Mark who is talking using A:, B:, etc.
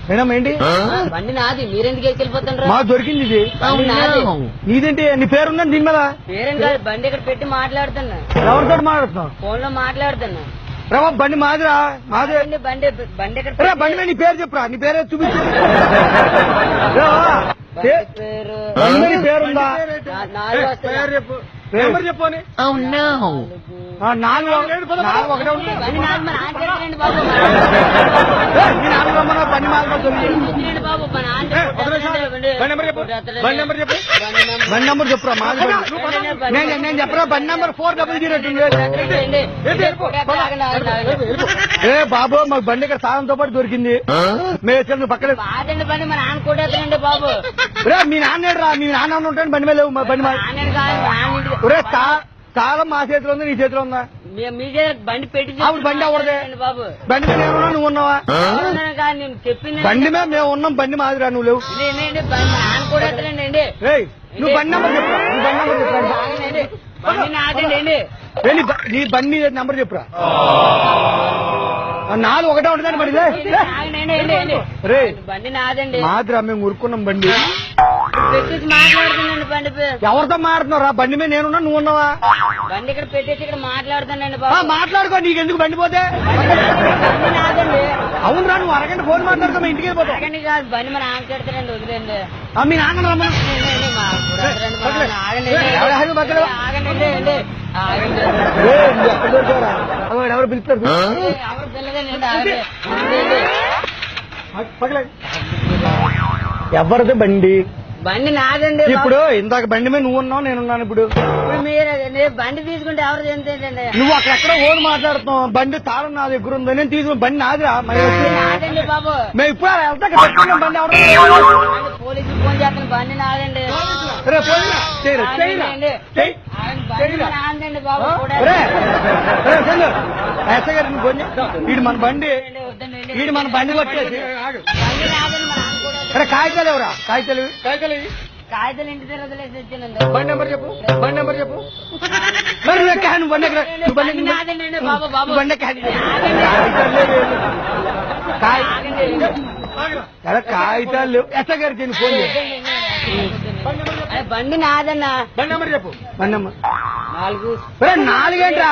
A: Madam ఏంటి
B: బండి నాది, మీరెందుకు వెళ్ళిపోతుండ్రు?
A: మాకు దొరికింది ఇది. నీదేంటి నీ పేరుందా దీని మీద?
B: పేరెంట్ కాదు, బండి ఇక్కడ పెట్టి మాట్లాడుతున్నా.
A: ఎవరితో మాట్లాడుతున్నావు?
B: ఫోన్ లో మాట్లాడుతున్నా.
A: రా బండి మాదిరా మాదే.
B: బండి బండి ఇక్కడ
A: బండి మీద నీ పేరు చెప్పురా, నీ పేరే చూపించు.
B: పేరు
A: పేరుందా?
B: చెప్పు
A: చెప్పు. 4 ఒకటే ఉంటుంది.
B: బండి నాది, మా నాన్న చెప్తానండి బాబు.
A: బండి మాదిరి
B: బాబు మా నాన్న
A: బండి నెంబర్ చెప్పురా మాది. నేను చెప్పరా బండి నెంబర్ 400. బాబు మాకు బండి ఇక్కడ సాయంతో పాటు దొరికింది. మేము పక్కన
B: కాదండి బండి, మా నాన్న కొట్టేస్తానండి బాబు.
A: మీ నాన్న రా, మీ నాన్న ఉంటాడు బండి మీద లేవు. బండి కాలం మా చేతిలో ఉంది, నీ చేతిలో ఉందా?
B: మీ బండి పెట్టి
A: బండి ఎవరిదే
B: బాబు?
A: బండి మీద నేను నువ్వు ఉన్నావా?
B: నేను చెప్పింది
A: బండి మీద మేము ఉన్నాం, బండి మాదిరా నువ్వు లేవు.
B: నాన్న కొట్టేస్తానండి.
A: నువ్వు బండి నెంబర్ చెప్పురా, నీ బండి నెంబర్ చెప్పురా.
B: బండి నాదండి.
A: నీ బండి నెంబర్ చెప్పురా. 4 ఒకటే ఉంటుందండి బండి. రే
B: బండి నాదండి.
A: మాదిరా మేము ఉరుకున్నాం బండి.
B: పెట్టేసి మాట్లాడుతున్నాండి బండి.
A: ఎవరితో మాట్లాడుతున్నారా? బండి మీద నేనున్నా, నువ్వు ఉన్నావా?
B: బండి ఇక్కడ పెట్టేసి ఇక్కడ మాట్లాడుతానండి బాబు.
A: మాట్లాడుకో, నీకెందుకు బండి పోతే?
B: బండి నాదండి.
A: అవునరా, నువ్వు అరగంట ఫోన్ మాట్లాడుకో, ఇంటికి వెళ్ళిపోతావు.
B: అరగంట కాదు, బండి మన నాన్న పెడతానండి, వదిలేండి.
A: మీ నాన్న రమ్మను. ఎవరు పిలుస్తారు? ఎవరిది బండి?
B: బండి నాదండి.
A: ఇప్పుడు ఇందాక బండి మీద నువ్వు ఉన్నావు, నేనున్నాను. ఇప్పుడు
B: మీరు బండి తీసుకుంటే ఎవరు ఏంటండి?
A: నువ్వు అక్కడెక్కడ ఓన్ మాట్లాడుతున్నావు. బండి తాళం నా దగ్గర ఉంది, నేను తీసుకుని బండి నాదిరా.
B: నాదండి బాబు.
A: మేము ఇప్పుడు వెళ్తా బండి ఎవరు?
B: పోలీసులు ఫోన్ చేస్తాను, బండి నాదండి. నాదండి బాబు.
A: ఎస్ఐ గారు ఫోన్ వీడు మన బండి, వీడు మన బండి వచ్చేసి కాగితాలు ఎవరా? కాగితాలు
B: కాగితాలు ఇంటి దగ్గర వదిలేసి వచ్చానండి.
A: బండి నెంబర్ చెప్పు, బండి నెంబర్ చెప్పు. బండి
B: నాదండి బాబు. బాబు
A: బండి కాగితాలు లేవు. ఎస్ఐ గారికి ఫోన్ చేసి
B: బండి నాదన్నా.
A: బండి నెంబర్ చెప్పు. బండి నెంబర్
B: 4.
A: 4 ఏంట్రా?